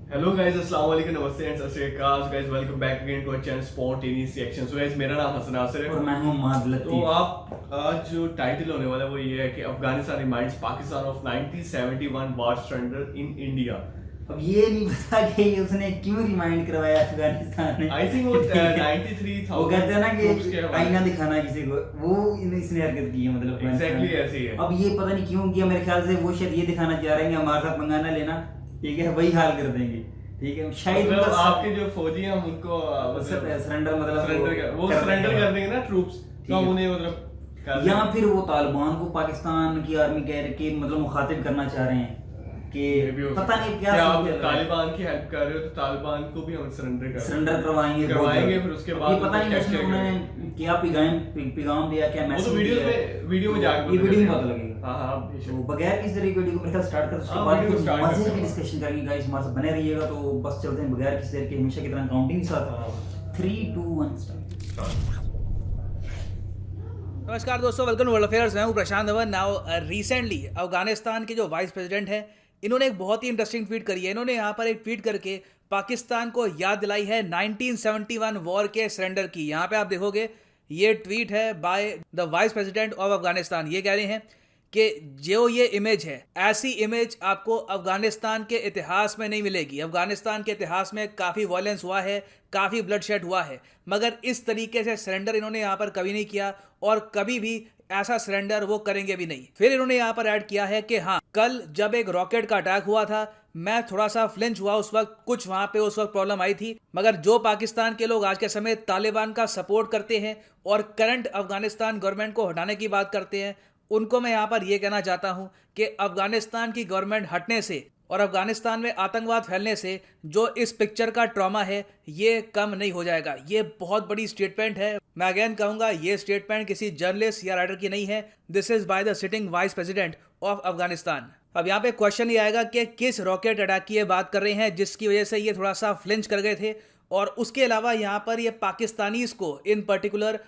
Hello guys, अस्सलाम वालेकुम, नमस्ते एंड सत श्री अकाल guys. Welcome back again to our channel spontaneous reaction. So guys, मेरा नाम हसन नासिर है और मैं हूँ माद तो लतीफ। आप आज जो टाइटल होने वाला है वो ये है कि Afghanistan reminds Pakistan of 1971 war surrender in India. अब ये नहीं पता कि उसने क्यों रिमाइंड करवाया अफगानिस्तान ने। आई थिंक वो 93,000 वो कहते हैं ना troops के कि हवाले आईना दिखाना किसी को, वो इसने हरकत की है मतलब अफगानिस्तान एग्जैक्टली में। ऐसे ही है। अब ये पता नहीं क्यों किया, मेरे ख्याल से वो शायद ये दिखाना चाह रहे हैं कि हमारे साथ पंगा ना लेना, ठीक है, वही हाल कर देंगे, ठीक है। शायद मतलब बस आपके जो फौजी हैं हम उनको सरेंडर मतलब वो सरेंडर कर देंगे ना ट्रूप्स, तो हम उन्हें मतलब कर या देंगे। फिर वो तालिबान को पाकिस्तान की आर्मी कह रहे कि मतलब मुखातिब करना चाह रहे हैं कि पता नहीं क्या आप सीन चल रहा है। तालिबान की हेल्प कर रहे हो तो तालिबान को भी हम सरेंडर करवाएंगे फिर उसके बाद ये पता नहीं क्या उसमें क्या उन्होंने क्या पैगाम दिया, क्या वो मैसेज तो वीडियो में जाकर ये वीडियो में पता लगेगा। हाँ हाँ बेशक। तो बगैर किसी तरीके वीडियो को मेरे ख्याल स्टार्ट कर, उसके हाँ, बाद वीडियो कुछ स्टार्ट मजे करते की हैं। डिस्कशन करेंगे गाइस, हमारे साथ बने रहिएगा। तो बस चलते हैं बगैर किसी देर के, हमेशा की तरह काउंटिंग के साथ 3 2 1 स्टार्ट। नमस्कार दोस्तों, वेलकम टू वर्ल्ड अफेयर्स। मैं हूं प्रशांत धवन। नाउ रिसेंटली अफगानिस्तान के जो वाइस प्रेसिडेंट हैं, इन्होंने एक बहुत ही इंटरेस्टिंग ट्वीट करी है। इन्होंने यहाँ पर एक ट्वीट करके पाकिस्तान को याद दिलाई है 1971 वॉर के सरेंडर की। यहाँ पे आप देखोगे ये ट्वीट है by the vice president of Afghanistan. ये कह रहे हैं कि जो ये इमेज है, ऐसी इमेज आपको अफगानिस्तान के इतिहास में नहीं मिलेगी। अफगानिस्तान के इतिहास में काफ़ी वायलेंस हुआ है, काफ़ी ब्लडशेड हुआ है, मगर इस तरीके से सरेंडर इन्होंने यहाँ पर कभी नहीं किया और कभी भी ऐसा सरेंडर वो करेंगे भी नहीं। फिर इन्होंने यहाँ पर ऐड किया है कि हाँ, कल जब एक रॉकेट का अटैक हुआ था, मैं थोड़ा सा फ्लिंच हुआ उस वक्त, कुछ वहां पे उस वक्त प्रॉब्लम आई थी, मगर जो पाकिस्तान के लोग आज के समय तालिबान का सपोर्ट करते हैं और करंट अफगानिस्तान गवर्नमेंट को हटाने की बात करते हैं, उनको मैं यहाँ पर यह कहना चाहता हूं कि अफगानिस्तान की गवर्नमेंट हटने से और अफगानिस्तान में आतंकवाद फैलने से जो इस पिक्चर का ट्रॉमा है ये कम नहीं हो जाएगा। ये बहुत बड़ी स्टेटमेंट है। मैं अगेन कहूंगा, ये स्टेटमेंट किसी जर्नलिस्ट या राइटर की नहीं है। This is by the sitting vice president of Afghanistan. अब यहाँ पे क्वेश्चन ये आएगा कि किस रॉकेट अटैक की ये बात कर रहे हैं जिसकी वजह से ये थोड़ा सा फ्लिंच कर गए थे, और उसके अलावा यहाँ पर ये पाकिस्तानीज को इन पर्टिकुलर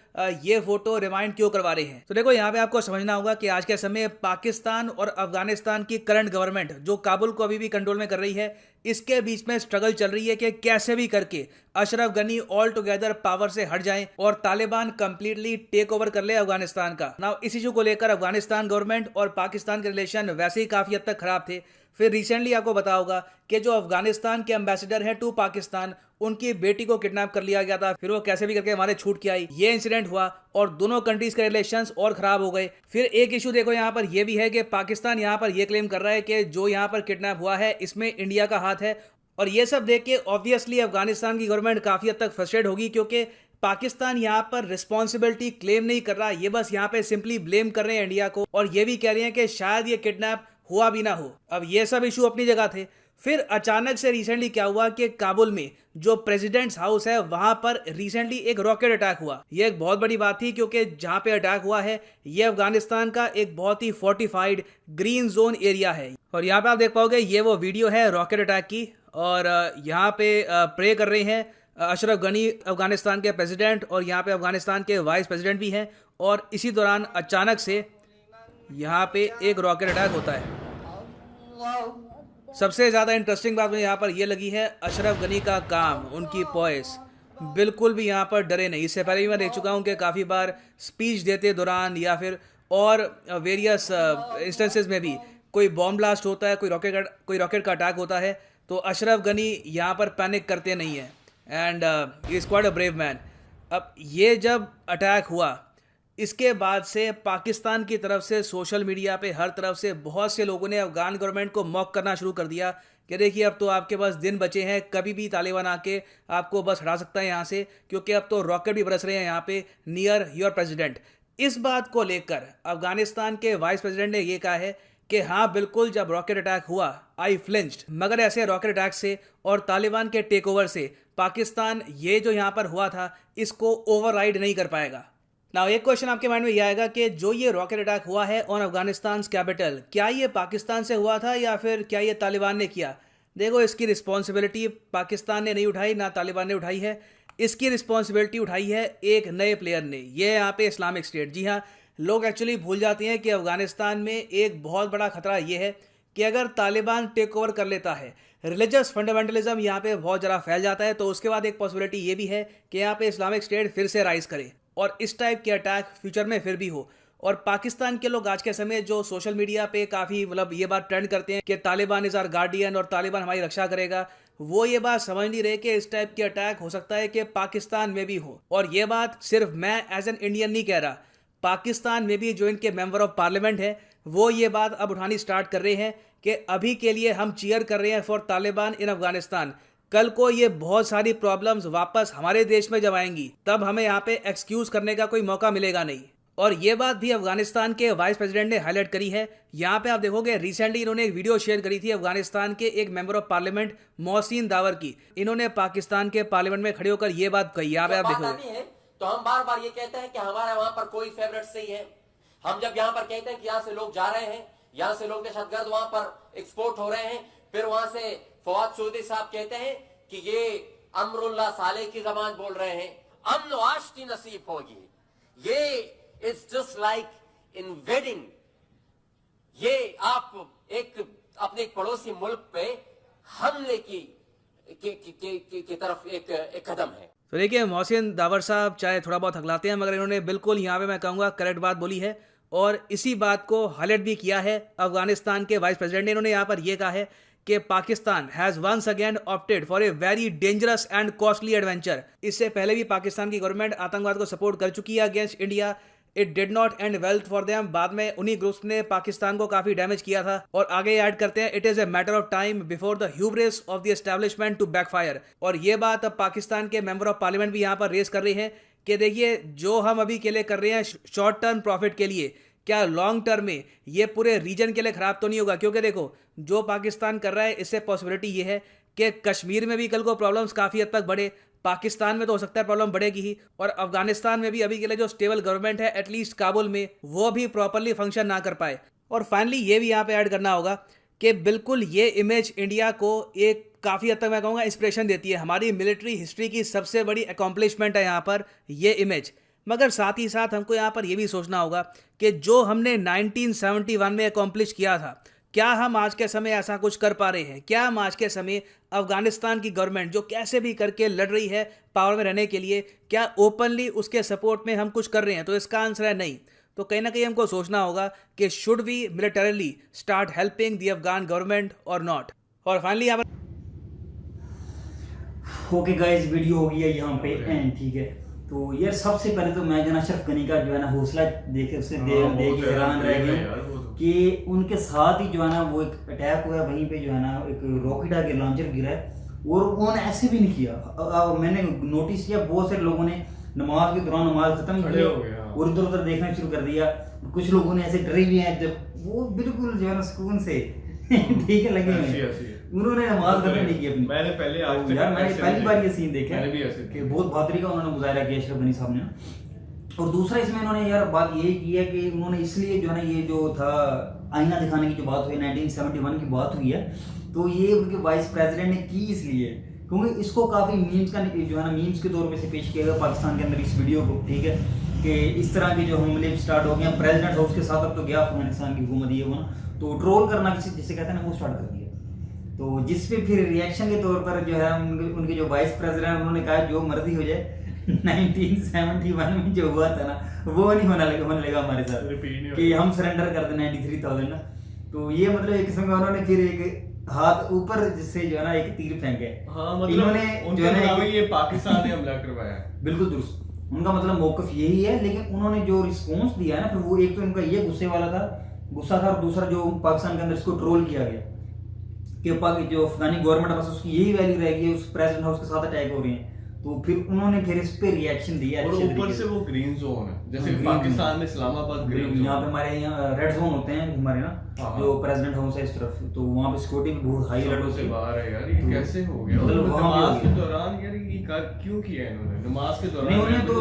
ये फोटो रिमाइंड क्यों करवा रहे हैं। तो देखो, यहाँ पे आपको समझना होगा कि आज के समय पाकिस्तान और अफगानिस्तान की करंट गवर्नमेंट जो काबुल को अभी भी कंट्रोल में कर रही है, इसके बीच में स्ट्रगल चल रही है कि कैसे भी करके Ashraf Ghani all together power से हट जाएं और तालिबान कंप्लीटली टेक ओवर कर ले अफगानिस्तान का। नाउ इस इशू को लेकर अफगानिस्तान गवर्नमेंट और पाकिस्तान के रिलेशन वैसे ही काफी हद तक खराब थे। फिर रिसेंटली आपको पता होगा कि जो अफगानिस्तान के एम्बेसडर हैं टू पाकिस्तान, उनकी बेटी को किडनैप कर लिया गया था। फिर वो कैसे भी करके हमारे छूट के आई, ये इंसिडेंट हुआ और दोनों कंट्रीज के रिलेशंस और खराब हो गए। फिर एक इशू देखो, यहाँ पर ये भी है कि पाकिस्तान यहाँ पर ये क्लेम कर रहा है कि जो यहाँ पर किडनैप हुआ है इसमें इंडिया का हाथ है। और ये सब देख के ऑब्वियसली अफगानिस्तान की गवर्नमेंट काफी हद तक फ्रस्ट्रेट होगी, क्योंकि पाकिस्तान यहाँ पर रिस्पॉन्सिबिलिटी क्लेम नहीं कर रहा, ये बस यहाँ पे सिंपली ब्लेम कर रहे हैं इंडिया को, और ये भी कह रहे हैं कि शायद ये किडनैप हुआ भी ना हो। अब ये सब इशू अपनी जगह थे। फिर अचानक से रिसेंटली क्या हुआ कि काबुल में जो प्रेसिडेंट्स हाउस है वहां पर रिसेंटली एक रॉकेट अटैक हुआ। ये एक बहुत बड़ी बात थी, क्योंकि जहां पे अटैक हुआ है ये अफगानिस्तान का एक बहुत ही फोर्टिफाइड ग्रीन जोन एरिया है। और यहाँ पे आप देख पाओगे ये वो वीडियो है रॉकेट अटैक की, और यहाँ पे प्रे कर रहे हैं अशरफ गनी अफगानिस्तान के प्रेसिडेंट, और यहाँ पे अफगानिस्तान के वाइस प्रेसिडेंट भी हैं। और इसी दौरान अचानक से यहाँ पे एक रॉकेट अटैक होता है। सबसे ज़्यादा इंटरेस्टिंग बात मुझे यहाँ पर यह लगी है अशरफ गनी का काम, उनकी पॉइस बिल्कुल भी यहाँ पर डरे नहीं। इससे पहले भी मैं देख चुका हूँ कि काफ़ी बार स्पीच देते दौरान या फिर और वेरियस इंस्टेंसेस में भी कोई बॉम्ब ब्लास्ट होता है, कोई रॉकेट का अटैक होता है, तो अशरफ गनी यहाँ पर पैनिक करते नहीं है, and he is quite a brave man. अब ये जब अटैक हुआ, इसके बाद से पाकिस्तान की तरफ से सोशल मीडिया पे हर तरफ से बहुत से लोगों ने अफगान गवर्नमेंट को मॉक करना शुरू कर दिया कि देखिए अब तो आपके पास दिन बचे हैं, कभी भी तालिबान आके आपको बस हटा सकता है यहाँ से, क्योंकि अब तो रॉकेट भी बरस रहे हैं यहाँ पे नियर योर प्रेसिडेंट। इस बात को लेकर अफगानिस्तान के वाइस प्रेसिडेंट ने ये कहा है कि हाँ बिल्कुल, जब रॉकेट अटैक हुआ आई फ्लिंच्ड, मगर ऐसे रॉकेट अटैक से और तालिबान के टेक ओवर से पाकिस्तान ये जो यहाँ पर हुआ था इसको ओवरराइड नहीं कर पाएगा। नाउ एक क्वेश्चन आपके माइंड में ये आएगा कि जो ये रॉकेट अटैक हुआ है ऑन अफगानिस्तान कैपिटल, क्या ये पाकिस्तान से हुआ था या फिर क्या ये तालिबान ने किया? देखो, इसकी रिस्पॉन्सिबिलिटी पाकिस्तान ने नहीं उठाई, ना तालिबान ने उठाई है। इसकी रिस्पॉन्सिबिलिटी उठाई है एक नए प्लेयर ने, ये यहाँ पे इस्लामिक स्टेट। जी हाँ, लोग एक्चुअली भूल जाते हैं कि अफगानिस्तान में एक बहुत बड़ा खतरा ये है कि अगर तालिबान टेक ओवर कर लेता है, रिलीजियस फंडामेंटलिज्म यहाँ पे बहुत ज़्यादा फैल जाता है, तो उसके बाद एक पॉसिबिलिटी ये भी है कि यहाँ पे इस्लामिक स्टेट फिर से राइज करे और इस टाइप के अटैक फ्यूचर में फिर भी हो। और पाकिस्तान के लोग आज के समय जो सोशल मीडिया पे काफ़ी मतलब ये बात ट्रेंड करते हैं कि तालिबान इज़ आवर गार्डियन और तालिबान हमारी रक्षा करेगा, वो ये बात समझ नहीं रहे कि इस टाइप के अटैक हो सकता है कि पाकिस्तान में भी हो। और ये बात सिर्फ मैं एज एन इंडियन नहीं कह रहा, पाकिस्तान में भी जो इनके मेंबर ऑफ पार्लियामेंट है वो ये बात अब उठानी स्टार्ट कर रहे हैं कि अभी के लिए हम चीयर कर रहे हैं फॉर तालिबान इन अफगानिस्तान। कल को ये बहुत सारी प्रॉब्लम्स वापस हमारे देश में जब आएंगी तब हमें यहाँ पे एक्सक्यूज करने का कोई मौका मिलेगा नहीं। और ये बात भी अफगानिस्तान के वाइस प्रेसिडेंट ने हाईलाइट करी है। यहाँ पे आप देखोगे रिसेंटली इन्होंने एक वीडियो शेयर करी थी अफगानिस्तान के एक member of parliament Mohsin the power की। इन्होंने पाकिस्तान के पार्लियामेंट में खड़े होकर ये बात कही। यहाँ पे आप देखोगे तो हम बार बार ये कहते हैं कि हमारे वहां पर कोई फेवरेट नहीं है। हम जब यहाँ पर कहते हैं कि यहाँ से लोग जा रहे हैं, यहाँ से लोग दहशतगर्द वहां पर एक्सपोर्ट हो रहे हैं, फिर वहां से फवाद चौधरी साहब कहते हैं कि ये अमरुल्ला साले की जबान बोल रहे हैं, अमन आश्ती नसीब होगी। ये इट्स जस्ट लाइक इन्वेडिंग। ये आप एक अपने एक पड़ोसी मुल्क पे हमले की तरफ एक कदम है। तो देखिए मोहसिन दावर साहब चाहे थोड़ा बहुत हकलाते हैं मगर इन्होंने बिल्कुल यहाँ पे मैं कहूँगा करेक्ट बात बोली है और इसी बात को हाईलाइट भी किया है अफगानिस्तान के वाइस प्रेसिडेंट ने। इन्होंने यहाँ पर यह कहा है कि Pakistan has once again opted for a very dangerous and costly adventure. इससे पहले भी पाकिस्तान की गवर्नमेंट आतंकवाद को सपोर्ट कर चुकी है against India. It did not and wealth for them. बाद में उन्हीं ग्रुप्स ने पाकिस्तान को काफी डैमेज किया था। और आगे ऐड करते हैं, it is a matter of time before the hubris of the establishment to backfire. और ये बात अब पाकिस्तान के मेंबर ऑफ पार्लियामेंट भी यहाँ पर रेस कर रहे हैं कि देखिए जो हम अभी के लिए कर रहे हैं शॉर्ट टर्म प्रॉफिट के लिए, क्या लॉन्ग टर्म में ये पूरे रीजन के लिए खराब तो नहीं होगा? क्योंकि देखो जो पाकिस्तान कर रहा है इससे पॉसिबिलिटी ये है कि कश्मीर में भी कल को प्रॉब्लम्स काफ़ी हद तक बढ़े, पाकिस्तान में तो हो सकता है प्रॉब्लम बढ़ेगी ही, और अफगानिस्तान में भी अभी के लिए जो स्टेबल गवर्नमेंट है एटलीस्ट काबुल में वो भी प्रॉपरली फंक्शन ना कर पाए। और फाइनली ये भी यहाँ पे ऐड करना होगा कि बिल्कुल ये इमेज इंडिया को एक काफ़ी हद तक मैं कहूँगा इंस्पिरेशन देती है। हमारी मिलिट्री हिस्ट्री की सबसे बड़ी अकॉम्प्लिशमेंट है यहाँ पर ये इमेज। मगर साथ ही साथ हमको यहाँ पर यह भी सोचना होगा कि जो हमने 1971 में अकॉम्प्लिश किया था, क्या हम आज के समय ऐसा कुछ कर पा रहे हैं? क्या हम आज के समय अफगानिस्तान की गवर्नमेंट जो कैसे भी करके लड़ रही है पावर में रहने के लिए, क्या ओपनली उसके सपोर्ट में हम कुछ कर रहे हैं? तो इसका आंसर है नहीं। तो कहीं ना कहीं हमको सोचना होगा कि should we militarily start helping the Afghan government और नॉट। और फाइनली यहाँ पर ओके गाइस, वीडियो हो गया यहाँ पे एंड, ठीक है। तो यार सबसे पहले तो मैं जो ना अशरफ गनी का जो है ना हौसला देख के देख के हैरान रह गया कि उनके साथ ही जो है ना वो एक अटैक हुआ, वहीं पे जो है ना एक रॉकेट आके लॉन्चर गिरा और उन्होंने ऐसे भी नहीं किया। मैंने नोटिस किया बहुत सारे लोगों ने नमाज के दौरान नमाज खत्म की और इधर उधर देखना शुरू कर दिया। कुछ लोगों ने ऐसे डरे भी हैं जब वो बिल्कुल जो है ना सुकून से ठीक है लगे हुए, उन्होंने नमाज खत्म नहीं की अपनी। मैंने पहले आज यार मैंने पहली बार ये सीन देखा कि बहुत बहादुरी का उन्होंने मुजाहरा किया अशरफ गनी साहब ने। और दूसरा इसमें उन्होंने यार बात यही की है कि उन्होंने इसलिए जो है ना ये जो था आईना दिखाने की जो बात हुई 1971 की बात हुई है, तो ये उनके वाइस प्रेसिडेंट ने की इसलिए क्योंकि इसको काफ़ी मीम्स का जो है ना मीम्स के तौर पे से पेश किया गया पाकिस्तान के अंदर इस वीडियो को, ठीक है, कि इस तरह के जो हमले स्टार्ट हो गए प्रेसिडेंट हाउस के साथ अब तो गया अफगानिस्तान की हुकूमत ये वो ना, तो ट्रोल करना किसी जिसे कहते हैं ना वो स्टार्ट कर दिया। तो जिस पे फिर रिएक्शन के तौर पर जो है उनके जो वाइस प्रेसिडेंट उन्होंने कहा जो मर्जी हो जाए 1971 में जो हुआ था ना वो नहीं होने लगा हमारे साथ कि हम सरेंडर कर दें 93,000 ना। तो ये मतलब एक किस्म का उन्होंने फिर एक हाथ ऊपर जिससे जो है ना एक तीर फेंके। हाँ, मतलब इन्होंने जो है ना ये पाकिस्तान ने हमला करवाया। बिल्कुल दुरुस्त, उनका मतलब मौकफ यही है। लेकिन उन्होंने जो रिस्पॉन्स दिया है ना, फिर वो एक तो उनका ये गुस्सा था और दूसरा जो पाकिस्तान के अंदर इसको ट्रोल किया गया कि जो अफगानी गवर्नमेंट बस उसकी यही वैल्यू रहेगी, उस प्रेसिडेंट हाउस के साथ अटैक हो रहे हैं। तो फिर उन्होंने फिर इस पे रिएक्शन दिया और ऊपर से वो ग्रीन जोन है, जैसे पाकिस्तान में इस्लामाबाद ग्रीन जोन, यहाँ पे हमारे यहाँ रेड जोन होते हैं हमारे ना जो प्रेसिडेंट हाउस है इस तरफ, तो वहाँ पे सिक्योरिटी भी बहुत हाई अलर्ट से बाहर है। यार ये कैसे हो गया? मतलब नमाज के दौरान यार ये क्यों किया इन्होंने? नमाज के दौरान नहीं, उन्हें तो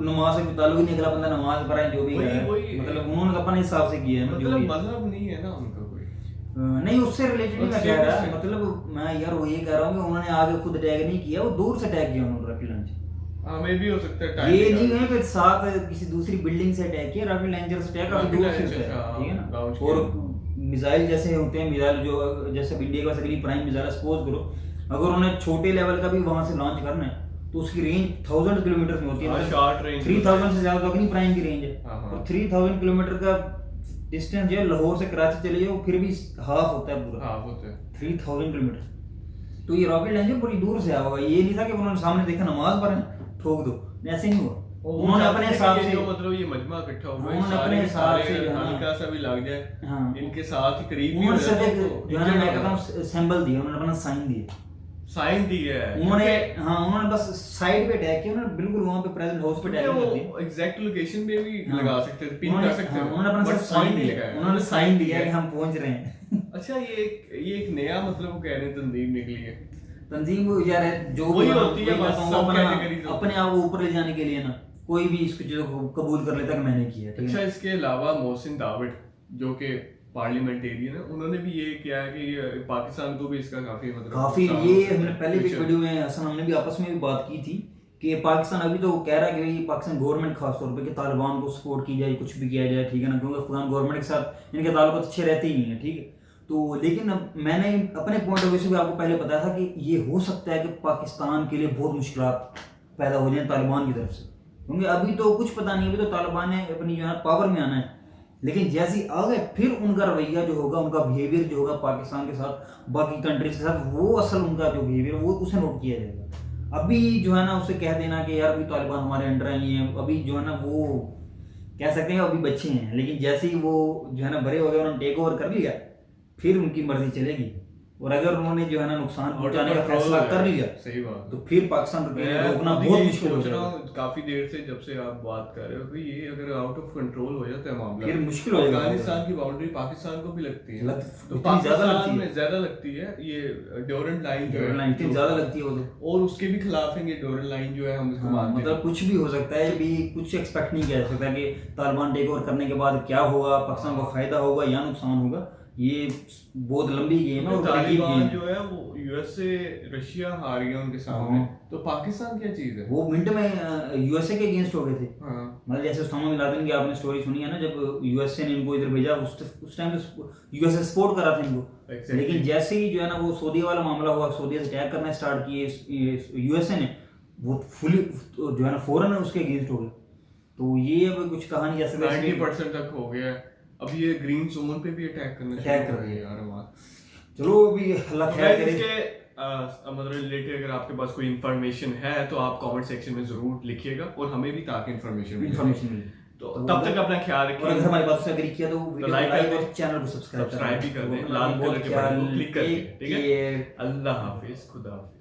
नमाज से ताल्लुक ही नहीं, अगला बंदा नमाज पढ़ा जो भी है, मतलब उन्होंने अपने हिसाब से किया है, मतलब मजहब नहीं है ना उनका कोई नहीं, उससे रिलेटेड नहीं मैं कह रहा, मतलब मैं यार वो ये कह रहा हूँ कि उन्होंने आगे खुद अटैक नहीं किया, वो दूर से अटैक किया उन्होंने रॉकेट लॉन्च। मैं भी हो सकता है टाइम ये नहीं है कि साथ किसी दूसरी बिल्डिंग से अटैक किया, रॉकेट लॉन्चर से अटैक काफी दूर से, ठीक है ना। और मिसाइल जैसे होते हैं, मिसाइल जो जैसे इंडिया के पास अगली प्राइम मिसाइल सपोज करो, अगर उन्हें छोटे लेवल का भी वहां से लॉन्च करना है तो उसकी रेंज 1000 किलोमीटर में होती है, शॉर्ट रेंज 3000 से ज्यादा तो अग्नि प्राइम की रेंज है। हाँ, हाँ। और 3000 किलोमीटर का डिस्टेंस जो है लाहौर से कराची चले जाओ फिर भी हाफ होता है पूरा, हाँ होते हैं। 3000 किलोमीटर। तो ये रॉकेट लॉन्चर बड़ी दूर से आया होगा, ये नहीं था कि उन्होंने सामने देखा नमाज पढ़े ठोक दो, ऐसे नहीं हुआ। उन्होंने अपने हिसाब से, मतलब ये मजमा इकट्ठा हुआ है, उन्होंने अपने हिसाब से हल्का सा भी लग जाए, हाँ, इनके साथ ही करीब भी उन्होंने हो सिर्फ जाए एक तो जो है ना मैं कहता हूँ सैंपल दिया, उन्होंने अपना साइन दिया, साइन दी है उन्होंने, हाँ उन्होंने बस साइड पे अटैक किया, उन्होंने बिल्कुल वहां पे प्रेजेंट हाउस पे अटैक कर दिया। वो एग्जैक्ट लोकेशन पे भी हाँ। लगा सकते थे, पिन कर सकते थे, उन्होंने अपना but सिर्फ साइन point नहीं दिया, लगाया। उन्होंने साइन दिया कि हम पहुंच रहे हैं। अच्छा ये एक नया मतलब वो कह रहे हैं तंजीम निकली है। तंजीम वो यार है जो वही भी होती है, वही बस कहता हूँ, सब अपना- categories होती अपने आप को ऊपर ले जाने के लिए ना कोई भी इसको चीजों को कबूल कर लेता कि मैंने किया, ठीक अच्छा है। इसके अलावा मोहसिन दावड जो कि पार्लियामेंटेरियन है, उन्होंने भी ये किया है कि ये पाकिस्तान को भी इसका काफी मतलब काफी नुकसान ये हो सकता हमने है पहले भी future। वीडियो में हसन हमने भी आपस में भी बात की थी कि पाकिस्तान अभी तो कह रहा है कि भाई पाकिस्तान गवर्नमेंट खास तौर पे कि तालिबान को सपोर्ट की जाए, कुछ भी किया जाए, ठीक है ना, क्योंकि अफगान गवर्नमेंट के साथ इनके ताल्लुक अच्छे रहते ही नहीं है, ठीक है। तो लेकिन अब मैंने अपने पॉइंट ऑफ व्यू से भी आपको पहले बताया था कि ये हो सकता है कि पाकिस्तान के लिए बहुत मुश्किलात पैदा हो जाए तालिबान की तरफ से, क्योंकि अभी तो कुछ पता नहीं, अभी तो तालिबान ने अपनी जो है पावर में आना है, लेकिन जैसे ही आ गए फिर उनका रवैया जो होगा, उनका बिहेवियर जो होगा पाकिस्तान के साथ, बाकी कंट्रीज के साथ, वो असल उनका जो बिहेवियर वो उसे नोट किया जाएगा। अभी जो है ना उसे कह देना कि यार अभी तालिबान हमारे अंडर आई हैं, अभी जो है ना वो कह सकते हैं अभी बच्चे हैं, लेकिन जैसे ही वो जो है ना बड़े हो गए, उन्होंने टेक ओवर कर लिया, फिर उनकी मर्जी चलेगी। और अगर उन्होंने जो है ना नुकसान पहुंचाने का फैसला कर लिया सही बात, तो फिर पाकिस्तान को मैं रोकना खुद बहुत यही मुश्किल हो सोच रहा जाएगा, हूँ काफी देर से जब से आप बात कर रहे हो कि ये अगर आउट ऑफ कंट्रोल हो जाता है मामला, फिर मुश्किल हो जाएगा। अफगानिस्तान की बाउंड्री पाकिस्तान को भी लगती है, तो इतनी ज्यादा लगती पाकिस्तान है। में ज्यादा लगती है ये ड्यूरेंट लाइन जो है, इतनी ज्यादा लगती है वो तो। और उसके भी खिलाफ है ये ड्यूरेंट लाइन जो है, हम इसको हाँ, मानते हैं। मतलब कुछ भी हो सकता है, अभी कुछ एक्सपेक्ट नहीं किया जा सकता कि तालिबान टेक ओवर करने के बाद क्या होगा, पाकिस्तान को फायदा होगा या नुकसान होगा। ये बहुत लंबी गेम है और बड़ी deep तालिबान गेम जो है। है वो यूएसए रशिया हार गया उनके सामने, हाँ। तो पाकिस्तान क्या चीज है? वो मिनट में यूएसए के अगेंस्ट हो गए थे। हाँ मतलब जैसे उसामा बिन लादेन की आपने स्टोरी सुनी है ना, जब यूएसए ने इनको इधर भेजा उस टाइम तो यूएसए सपोर्ट करा था इनको, Exactly. लेकिन जैसे ही जो है ना वो सऊदी वाला मामला हुआ, सऊदी से अटैक करना स्टार्ट किए यूएसए ने, वो फुली जो है ना फौरन उसके अगेंस्ट हो गए। तो ये अब कुछ कहानी जैसे 90% तक हो गया है। अब ये ग्रीन जोन पे भी अटैक करना Attack शुरू कर हो रहे गए हैं। यार वहाँ। चलो अभी अल्लाह तो खैर guys, करे। इसके मतलब रिलेटेड अगर आपके पास कोई इंफॉर्मेशन है तो आप कमेंट सेक्शन में जरूर लिखिएगा, और हमें भी ताकि इंफॉर्मेशन मिले। तो तब तक अपना ख्याल और अगर रखिए, हमारी बात से एग्री किया तो वीडियो को like लाइक कर और दें, चैनल को सब्सक्राइब सब्सक्राइब भी कर दें, लाल कलर के बटन को क्लिक करके, ठीक है। अल्लाह हाफिज, खुदा हाफिज।